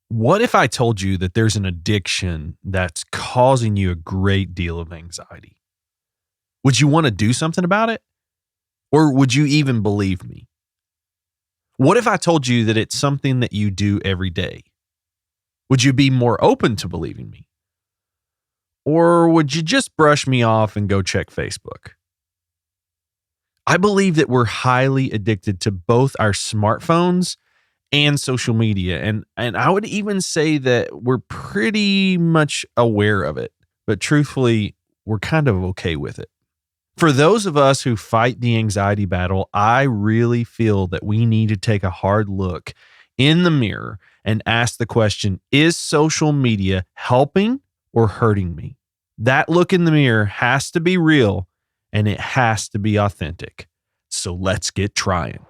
What if I told you that there's an addiction that's causing you a great deal of anxiety? Would you want to do something about it? Or would you even believe me? What if I told you that it's something that you do every day? Would you be more open to believing me? Or would you just brush me off and go check Facebook? I believe that we're highly addicted to both our smartphones and social media. And I would even say that we're pretty much aware of it, but truthfully, we're kind of okay with it. For those of us who fight the anxiety battle, I really feel that we need to take a hard look in the mirror and ask the question, is social media helping or hurting me? That look in the mirror has to be real and it has to be authentic. So let's get trying.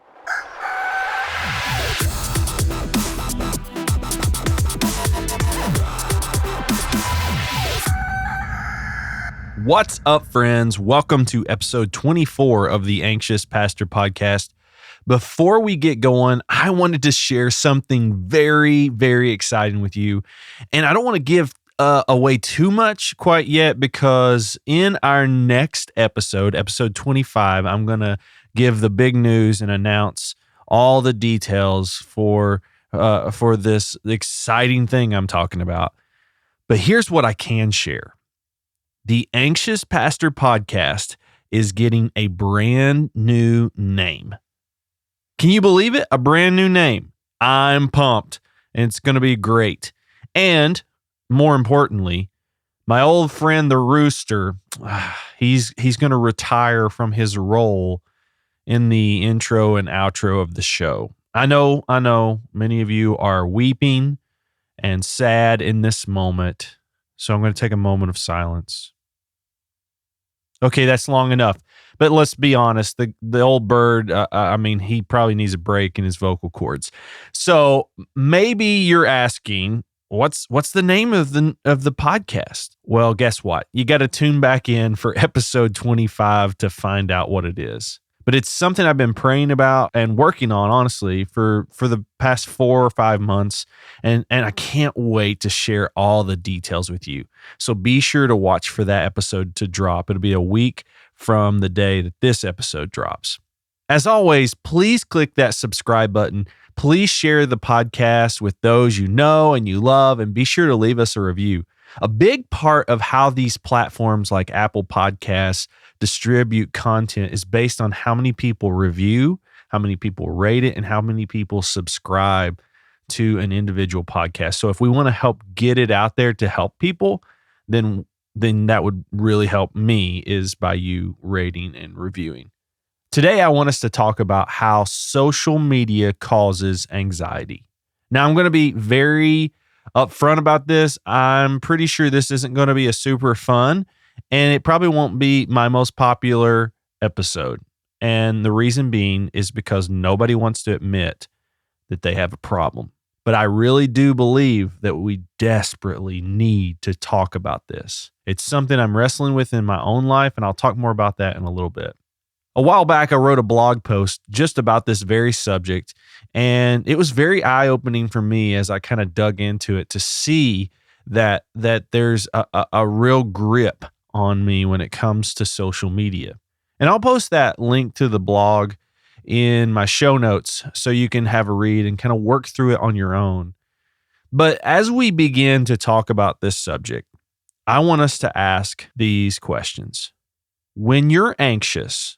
What's up, friends? Welcome to episode 24 of the Anxious Pastor Podcast. Before we get going, I wanted to share something very, very exciting with you. And I don't want to give away too much quite yet because in our next episode, episode 25, I'm going to give the big news and announce all the details for this exciting thing I'm talking about. But here's what I can share. The Anxious Pastor Podcast is getting a brand new name. Can you believe it? A brand new name. I'm pumped. And it's going to be great. And more importantly, my old friend, the Rooster, he's going to retire from his role in the intro and outro of the show. I know many of you are weeping and sad in this moment. So I'm going to take a moment of silence. Okay, that's long enough. But let's be honest, the old bird, he probably needs a break in his vocal cords. So maybe you're asking, what's the name of the podcast? Well, guess what? You got to tune back in for episode 25 to find out what it is. But it's something I've been praying about and working on, honestly, for the past 4 or 5 months. And I can't wait to share all the details with you. So be sure to watch for that episode to drop. It'll be a week from the day that this episode drops. As always, please click that subscribe button. Please share the podcast with those you know and you love, and be sure to leave us a review. A big part of how these platforms like Apple Podcasts distribute content is based on how many people review, how many people rate it, and how many people subscribe to an individual podcast. So if we want to help get it out there to help people, then that would really help me, is by you rating and reviewing. Today, I want us to talk about how social media causes anxiety. Now, I'm going to be very upfront about this. I'm pretty sure this isn't going to be a super fun, and it probably won't be my most popular episode. And the reason being is because nobody wants to admit that they have a problem. But I really do believe that we desperately need to talk about this. It's something I'm wrestling with in my own life, and I'll talk more about that in a little bit. A while back, I wrote a blog post just about this very subject, and it was very eye-opening for me as I kind of dug into it to see that there's a real grip on me when it comes to social media. And I'll post that link to the blog in my show notes so you can have a read and kind of work through it on your own. But as we begin to talk about this subject, I want us to ask these questions. When you're anxious,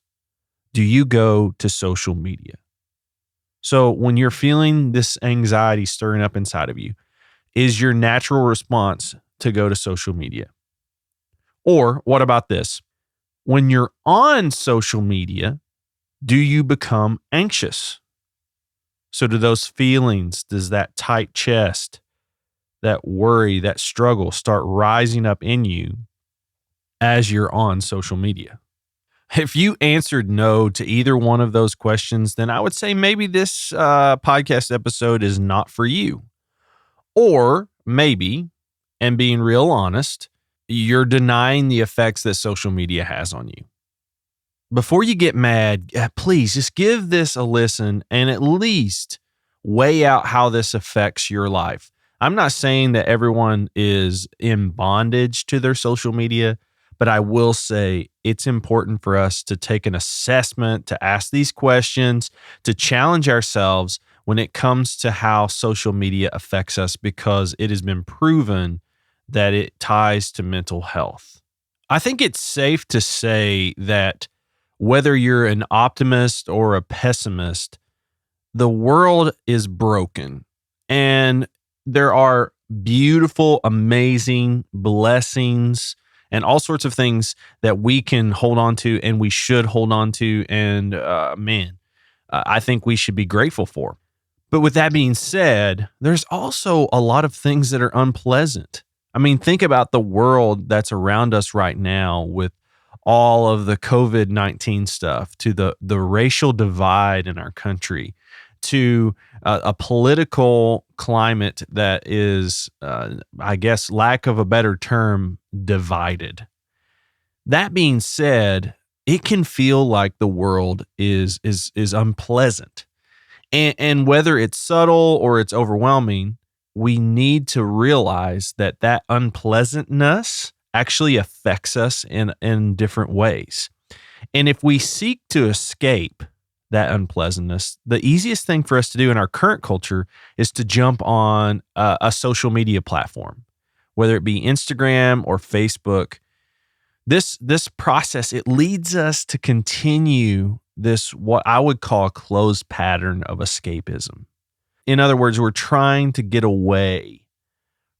do you go to social media? So when you're feeling this anxiety stirring up inside of you, is your natural response to go to social media? Or what about this? When you're on social media, do you become anxious? So do those feelings, does that tight chest, that worry, that struggle start rising up in you as you're on social media? If you answered no to either one of those questions, then I would say maybe this podcast episode is not for you. Or maybe, and being real honest, you're denying the effects that social media has on you. Before you get mad, please just give this a listen and at least weigh out how this affects your life. I'm not saying that everyone is in bondage to their social media, but I will say it's important for us to take an assessment, to ask these questions, to challenge ourselves when it comes to how social media affects us because it has been proven that it ties to mental health. I think it's safe to say that whether you're an optimist or a pessimist, the world is broken and there are beautiful, amazing blessings and all sorts of things that we can hold on to and we should hold on to. And I think we should be grateful for. But with that being said, there's also a lot of things that are unpleasant. I mean, think about the world that's around us right now with all of the COVID-19 stuff, to the racial divide in our country, to a political climate that is, I guess, lack of a better term, divided. That being said, it can feel like the world is unpleasant. And whether it's subtle or it's overwhelming, we need to realize that that unpleasantness actually affects us in different ways. And if we seek to escape that unpleasantness, the easiest thing for us to do in our current culture is to jump on a social media platform, whether it be Instagram or Facebook. This process, it leads us to continue this, what I would call a closed pattern of escapism. In other words, we're trying to get away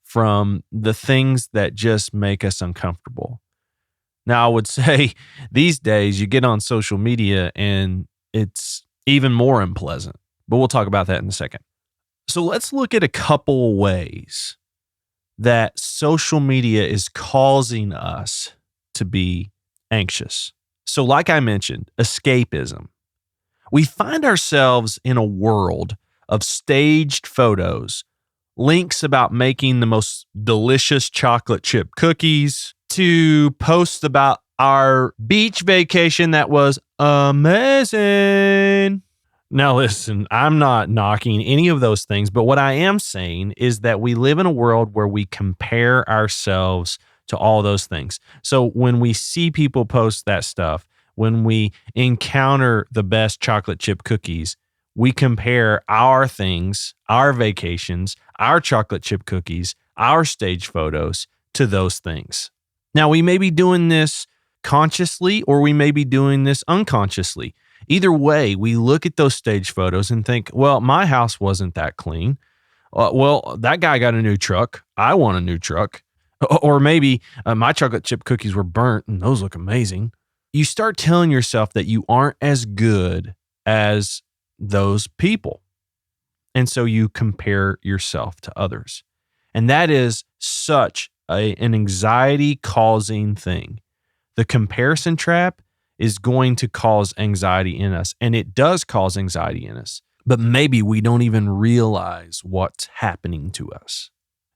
from the things that just make us uncomfortable. Now, I would say these days you get on social media and it's even more unpleasant, but we'll talk about that in a second. So let's look at a couple ways that social media is causing us to be anxious. So like I mentioned, escapism. We find ourselves in a world of staged photos, links about making the most delicious chocolate chip cookies, to posts about our beach vacation that was amazing. Now listen, I'm not knocking any of those things, but what I am saying is that we live in a world where we compare ourselves to all those things. So when we see people post that stuff, when we encounter the best chocolate chip cookies, we compare our things, our vacations, our chocolate chip cookies, our stage photos to those things. Now, we may be doing this consciously or we may be doing this unconsciously. Either way, we look at those stage photos and think, well, my house wasn't that clean. Well, that guy got a new truck. I want a new truck. Or maybe my chocolate chip cookies were burnt and those look amazing. You start telling yourself that you aren't as good as those people. And so you compare yourself to others. And that is such an anxiety-causing thing. The comparison trap is going to cause anxiety in us, and it does cause anxiety in us. But maybe we don't even realize what's happening to us.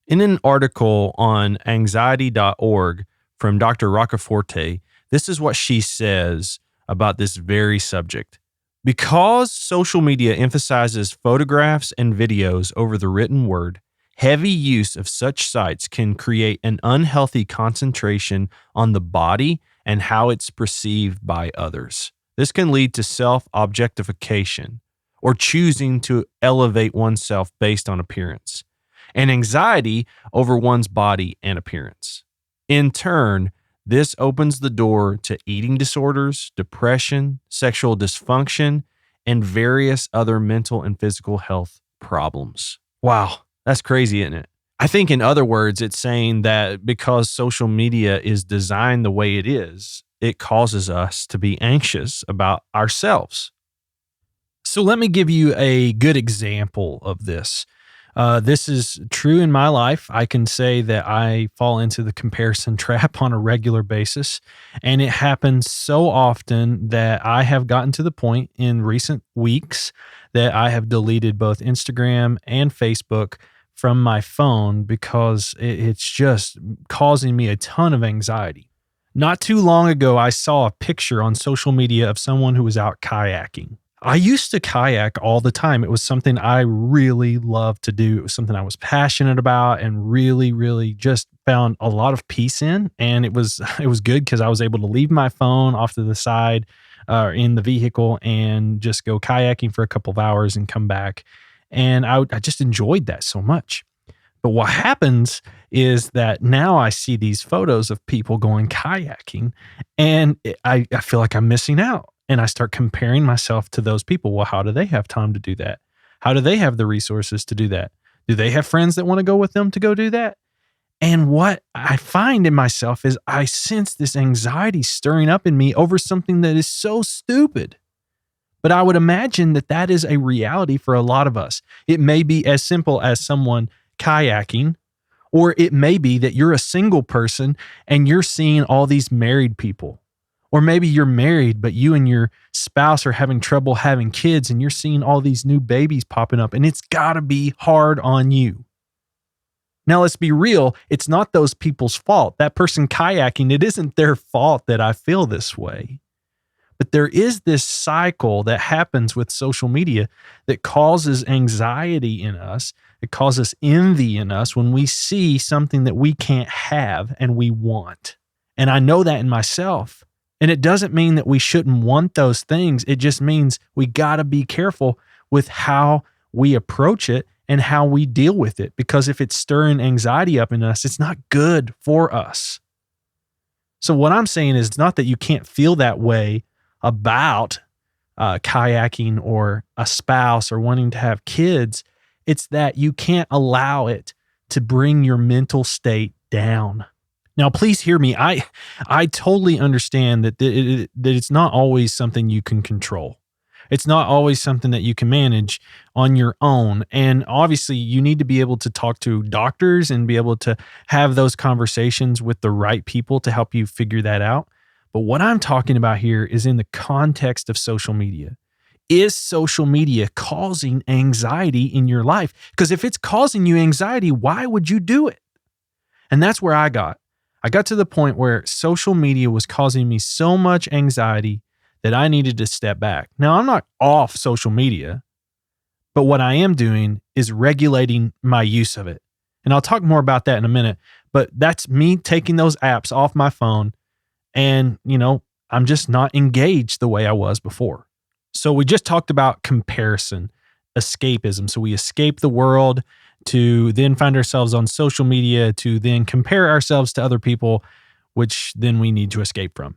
In an article on anxiety.org from Dr. Roccaforte, this is what she says about this very subject. Because social media emphasizes photographs and videos over the written word, heavy use of such sites can create an unhealthy concentration on the body and how it's perceived by others. This can lead to self-objectification or choosing to elevate oneself based on appearance, and anxiety over one's body and appearance. In turn, this opens the door to eating disorders, depression, sexual dysfunction, and various other mental and physical health problems. Wow, that's crazy, isn't it? I think, in other words, it's saying that because social media is designed the way it is, it causes us to be anxious about ourselves. So let me give you a good example of this. This is true in my life. I can say that I fall into the comparison trap on a regular basis, and it happens so often that I have gotten to the point in recent weeks that I have deleted both Instagram and Facebook from my phone because it's just causing me a ton of anxiety. Not too long ago, I saw a picture on social media of someone who was out kayaking. I used to kayak all the time. It was something I really loved to do. It was something I was passionate about and really, really just found a lot of peace in. And it was it was good because I was able to leave my phone off to the side in the vehicle and just go kayaking for a couple of hours and come back. And I just enjoyed that so much. But what happens is that now I see these photos of people going kayaking and I feel like I'm missing out. And I start comparing myself to those people. Well, how do they have time to do that? How do they have the resources to do that? Do they have friends that want to go with them to go do that? And what I find in myself is I sense this anxiety stirring up in me over something that is so stupid. But I would imagine that that is a reality for a lot of us. It may be as simple as someone kayaking, or it may be that you're a single person and you're seeing all these married people. Or maybe you're married, but you and your spouse are having trouble having kids and you're seeing all these new babies popping up and it's got to be hard on you. Now, let's be real. It's not those people's fault. That person kayaking, it isn't their fault that I feel this way. But there is this cycle that happens with social media that causes anxiety in us. It causes envy in us when we see something that we can't have and we want. And I know that in myself. And it doesn't mean that we shouldn't want those things. It just means we got to be careful with how we approach it and how we deal with it. Because if it's stirring anxiety up in us, it's not good for us. So what I'm saying is, it's not that you can't feel that way about kayaking or a spouse or wanting to have kids. It's that you can't allow it to bring your mental state down. Now, please hear me. I totally understand that it's not always something you can control. It's not always something that you can manage on your own. And obviously, you need to be able to talk to doctors and be able to have those conversations with the right people to help you figure that out. But what I'm talking about here is in the context of social media. Is social media causing anxiety in your life? Because if it's causing you anxiety, why would you do it? And that's where I got to the point where social media was causing me so much anxiety that I needed to step back. Now, I'm not off social media, but what I am doing is regulating my use of it. And I'll talk more about that in a minute, but that's me taking those apps off my phone and, I'm just not engaged the way I was before. So we just talked about comparison, escapism. So we escape the world to then find ourselves on social media, to then compare ourselves to other people, which then we need to escape from.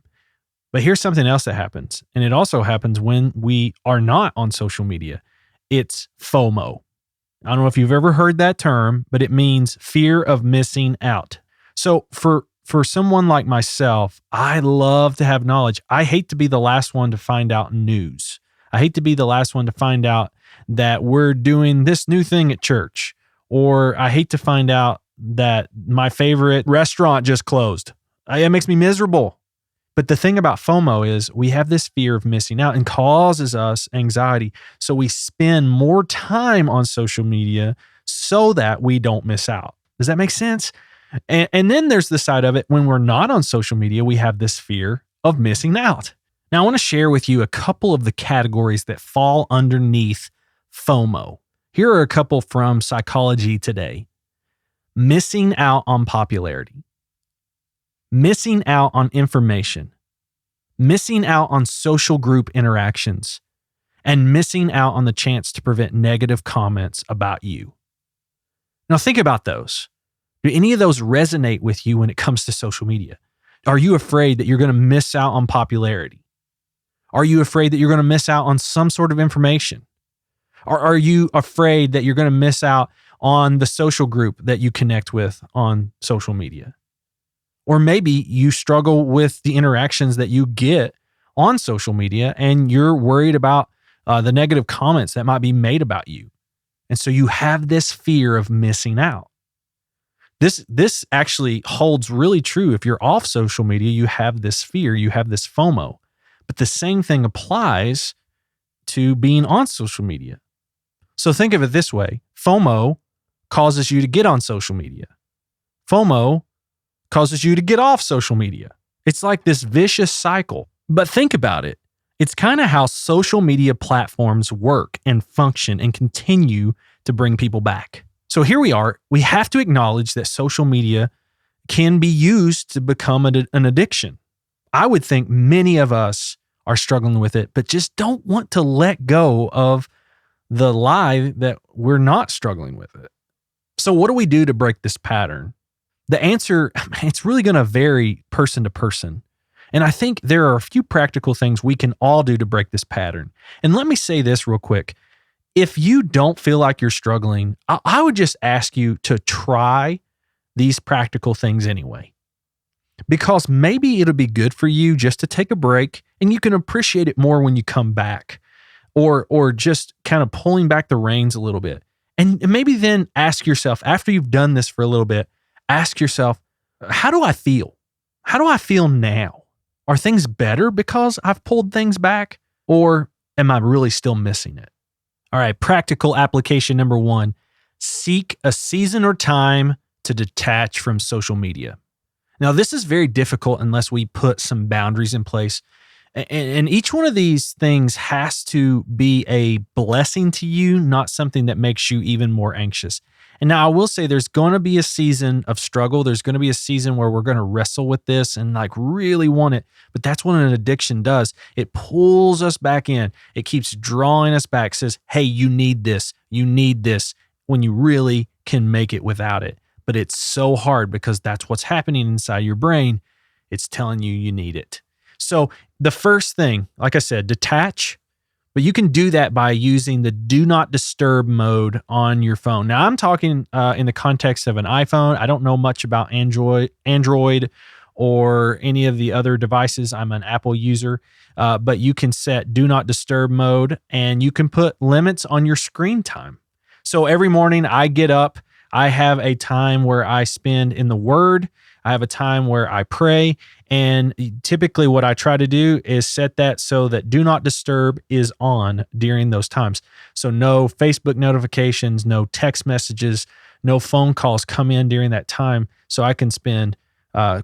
But here's something else that happens. And it also happens when we are not on social media. It's FOMO. I don't know if you've ever heard that term, but it means fear of missing out. So for someone like myself, I love to have knowledge. I hate to be the last one to find out news. I hate to be the last one to find out that we're doing this new thing at church. Or I hate to find out that my favorite restaurant just closed. It makes me miserable. But the thing about FOMO is we have this fear of missing out and causes us anxiety. So we spend more time on social media so that we don't miss out. Does that make sense? And then there's the side of it when we're not on social media, we have this fear of missing out. Now, I want to share with you a couple of the categories that fall underneath FOMO. Here are a couple from Psychology Today. Missing out on popularity. Missing out on information. Missing out on social group interactions. And missing out on the chance to prevent negative comments about you. Now think about those. Do any of those resonate with you when it comes to social media? Are you afraid that you're going to miss out on popularity? Are you afraid that you're going to miss out on some sort of information? Or are you afraid that you're going to miss out on the social group that you connect with on social media? Or maybe you struggle with the interactions that you get on social media and you're worried about the negative comments that might be made about you. And so you have this fear of missing out. This actually holds really true. If you're off social media, you have this fear, you have this FOMO. But the same thing applies to being on social media. So think of it this way. FOMO causes you to get on social media. FOMO causes you to get off social media. It's like this vicious cycle. But think about it. It's kind of how social media platforms work and function and continue to bring people back. So here we are. We have to acknowledge that social media can be used to become an addiction. I would think many of us are struggling with it, but just don't want to let go of the lie that we're not struggling with it. So what do we do to break this pattern? The answer, it's really going to vary person to person. And I think there are a few practical things we can all do to break this pattern. And let me say this real quick. If you don't feel like you're struggling, I would just ask you to try these practical things anyway. Because maybe it'll be good for you just to take a break and you can appreciate it more when you come back, or just kind of pulling back the reins a little bit. And maybe then ask yourself, after you've done this for a little bit, ask yourself, how do I feel? How do I feel now? Are things better because I've pulled things back, or am I really still missing it? All right, practical application number 1, seek a season or time to detach from social media. Now, this is very difficult unless we put some boundaries in place. And each one of these things has to be a blessing to you, not something that makes you even more anxious. And now I will say there's going to be a season of struggle. There's going to be a season where we're going to wrestle with this and like really want it. But that's what an addiction does. It pulls us back in. It keeps drawing us back, says, hey, you need this. You need this, when you really can make it without it. But it's so hard because that's what's happening inside your brain. It's telling you you need it. So the first thing, like I said, detach, but you can do that by using the do not disturb mode on your phone. Now I'm talking in the context of an iPhone. I don't know much about Android or any of the other devices. I'm an Apple user, but you can set do not disturb mode and you can put limits on your screen time. So every morning I get up, I have a time where I spend in the Word. I have a time where I pray. And typically what I try to do is set that so that do not disturb is on during those times. So no Facebook notifications, no text messages, no phone calls come in during that time, so I can spend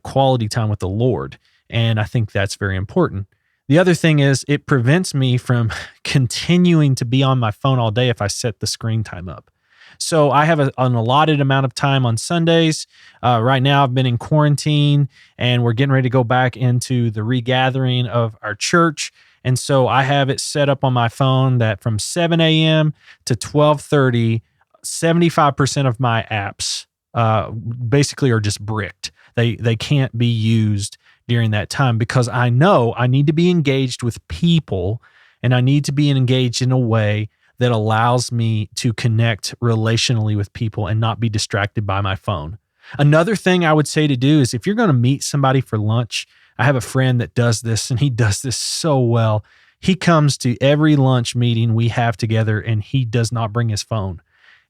quality time with the Lord. And I think that's very important. The other thing is it prevents me from continuing to be on my phone all day if I set the screen time up. So I have an allotted amount of time on Sundays. Right now I've been in quarantine and we're getting ready to go back into the regathering of our church. And so I have it set up on my phone that from 7 a.m. to 12:30, 75% of my apps basically are just bricked. They can't be used during that time because I know I need to be engaged with people and I need to be engaged in a way that allows me to connect relationally with people and not be distracted by my phone. Another thing I would say to do is if you're going to meet somebody for lunch, I have a friend that does this and he does this so well. He comes to every lunch meeting we have together and he does not bring his phone.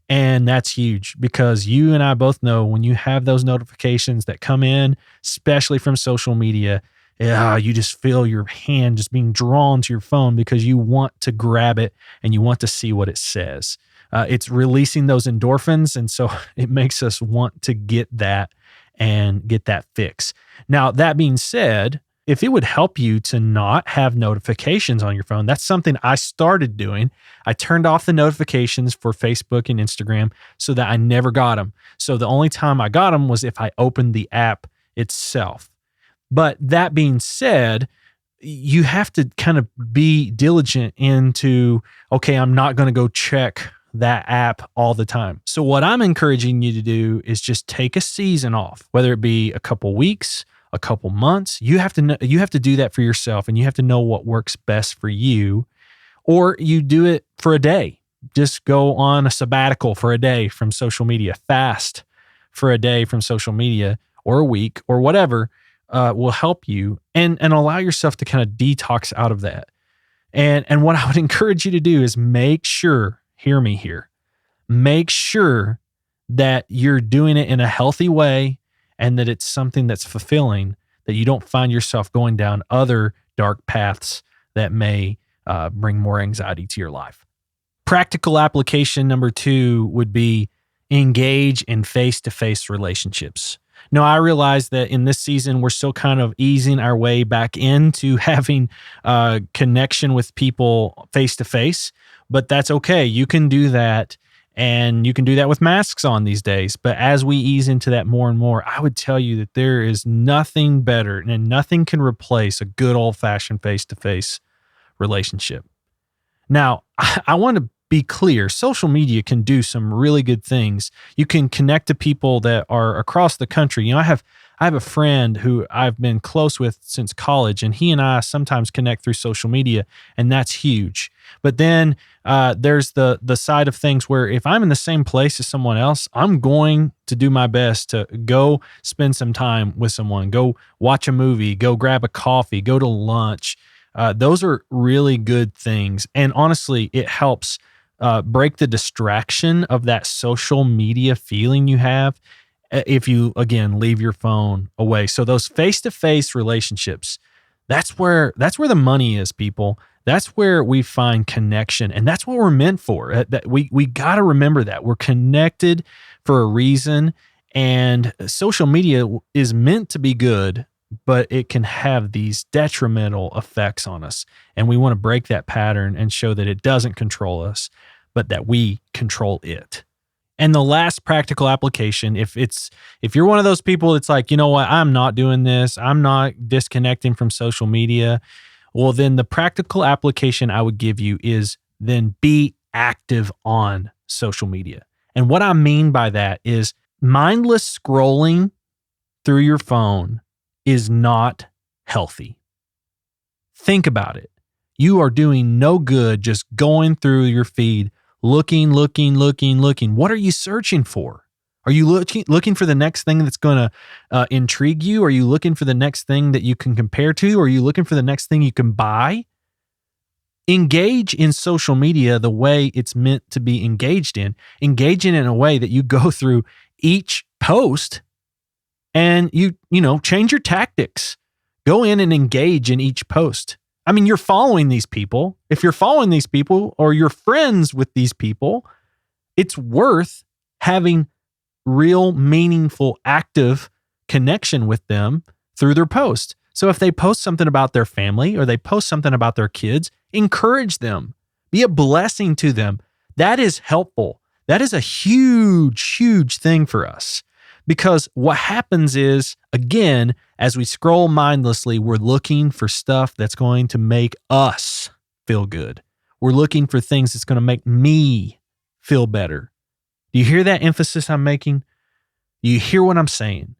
And that's huge because you and I both know when you have those notifications that come in, especially from social media, you just feel your hand just being drawn to your phone because you want to grab it and you want to see what it says. It's releasing those endorphins, and so it makes us want to get that and get that fix. Now, that being said, if it would help you to not have notifications on your phone, that's something I started doing. I turned off the notifications for Facebook and Instagram so that I never got them. So the only time I got them was if I opened the app itself. But that being said, you have to kind of be diligent into, okay, I'm not going to go check that app all the time. So what I'm encouraging you to do is just take a season off, whether it be a couple weeks, a couple months. You have to do that for yourself and you have to know what works best for you, or you do it for a day. Just go on a sabbatical for a day from social media, fast for a day from social media or a week or whatever. Will help you and allow yourself to kind of detox out of that. And what I would encourage you to do is make sure, hear me here, make sure that you're doing it in a healthy way and that it's something that's fulfilling, that you don't find yourself going down other dark paths that may bring more anxiety to your life. Practical application number 2 would be engage in face-to-face relationships. No, I realize that in this season, we're still kind of easing our way back into having connection with people face to face, but that's okay. You can do that, and you can do that with masks on these days. But as we ease into that more and more, I would tell you that there is nothing better and nothing can replace a good old fashioned face to face relationship. Now, I want to be clear, social media can do some really good things. You can connect to people that are across the country. You know, I have a friend who I've been close with since college, and he and I sometimes connect through social media, and that's huge. But then there's the side of things where if I'm in the same place as someone else, I'm going to do my best to go spend some time with someone, go watch a movie, go grab a coffee, go to lunch. Those are really good things. And honestly, it helps break the distraction of that social media feeling you have if you, again, leave your phone away. So those face-to-face relationships, that's where the money is, people. That's where we find connection, and that's what we're meant for. That we got to remember that we're connected for a reason, and social media is meant to be good, but it can have these detrimental effects on us. And we want to break that pattern and show that it doesn't control us, but that we control it. And the last practical application, if you're one of those people that's like, you know what, I'm not doing this, I'm not disconnecting from social media, well, then the practical application I would give you is then be active on social media. And what I mean by that is mindless scrolling through your phone is not healthy. Think about it. You are doing no good just going through your feed, looking. What are you searching for? Are you looking for the next thing that's going to intrigue you? Are you looking for the next thing that you can compare to? Are you looking for the next thing you can buy? Engage in social media the way it's meant to be engaged in. Engage in a way that you go through each post and you change your tactics. Go in and engage in each post. I mean, you're following these people. If you're following these people or you're friends with these people, it's worth having real, meaningful, active connection with them through their post. So if they post something about their family or they post something about their kids, encourage them. Be a blessing to them. That is helpful. That is a huge, huge thing for us. Because what happens is, again, as we scroll mindlessly, we're looking for stuff that's going to make us feel good. We're looking for things that's going to make me feel better. Do you hear that emphasis I'm making? Do you hear what I'm saying?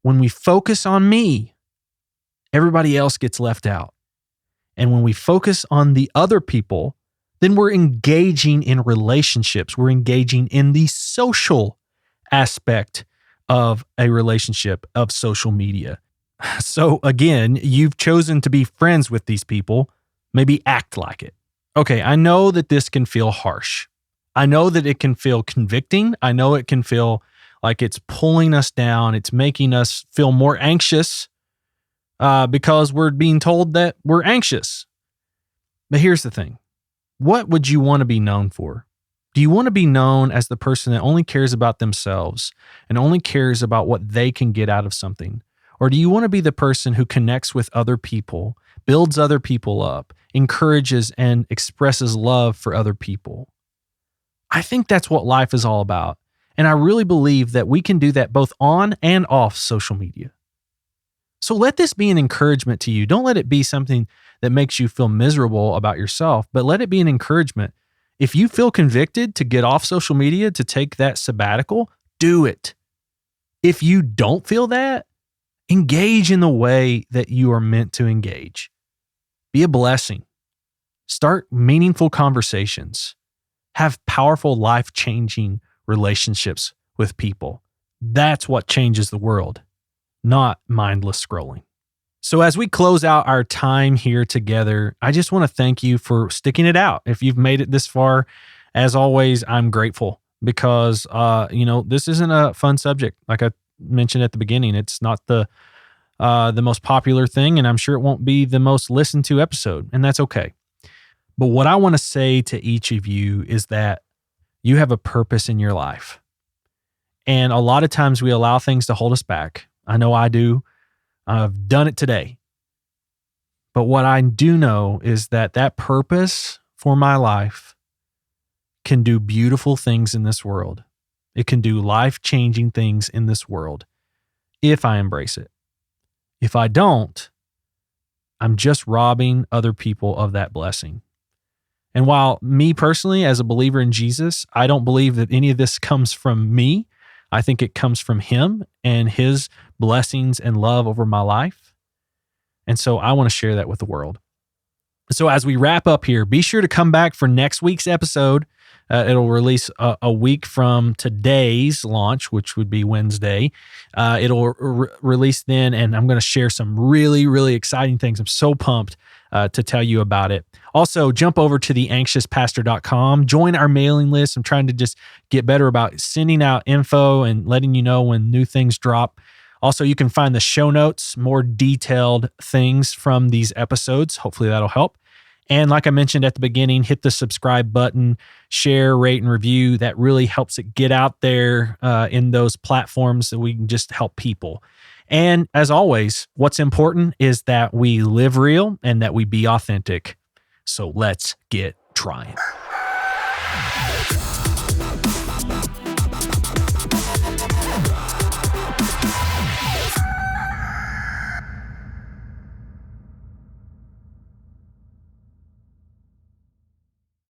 When we focus on me, everybody else gets left out. And when we focus on the other people, then we're engaging in relationships. We're engaging in the social aspect of a relationship of social media. So again, you've chosen to be friends with these people. Maybe act like it. Okay, I know that this can feel harsh. I know that it can feel convicting. I know it can feel like it's pulling us down. It's making us feel more anxious because we're being told that we're anxious. But here's the thing. What would you want to be known for? Do you want to be known as the person that only cares about themselves and only cares about what they can get out of something? Or do you want to be the person who connects with other people, builds other people up, encourages and expresses love for other people? I think that's what life is all about. And I really believe that we can do that both on and off social media. So let this be an encouragement to you. Don't let it be something that makes you feel miserable about yourself, but let it be an encouragement. If you feel convicted to get off social media, to take that sabbatical, do it. If you don't feel that, engage in the way that you are meant to engage. Be a blessing. Start meaningful conversations. Have powerful, life-changing relationships with people. That's what changes the world, not mindless scrolling. So as we close out our time here together, I just want to thank you for sticking it out. If you've made it this far, as always, I'm grateful because, this isn't a fun subject. Like I mentioned at the beginning, it's not the most popular thing, and I'm sure it won't be the most listened to episode, and that's okay. But what I want to say to each of you is that you have a purpose in your life. And a lot of times we allow things to hold us back. I know I do. I've done it today. But what I do know is that purpose for my life can do beautiful things in this world. It can do life-changing things in this world if I embrace it. If I don't, I'm just robbing other people of that blessing. And while me personally, as a believer in Jesus, I don't believe that any of this comes from me. I think it comes from him and his blessings and love over my life. And so I want to share that with the world. So as we wrap up here, be sure to come back for next week's episode. It'll release a week from today's launch, which would be Wednesday. It'll release then, and I'm going to share some really, really exciting things. I'm so pumped to tell you about it. Also, jump over to theanxiouspastor.com. Join our mailing list. I'm trying to just get better about sending out info and letting you know when new things drop. Also, you can find the show notes, more detailed things from these episodes. Hopefully that'll help. And like I mentioned at the beginning, hit the subscribe button, share, rate, and review. That really helps it get out there in those platforms so we can just help people. And as always, what's important is that we live real and that we be authentic. So let's get trying.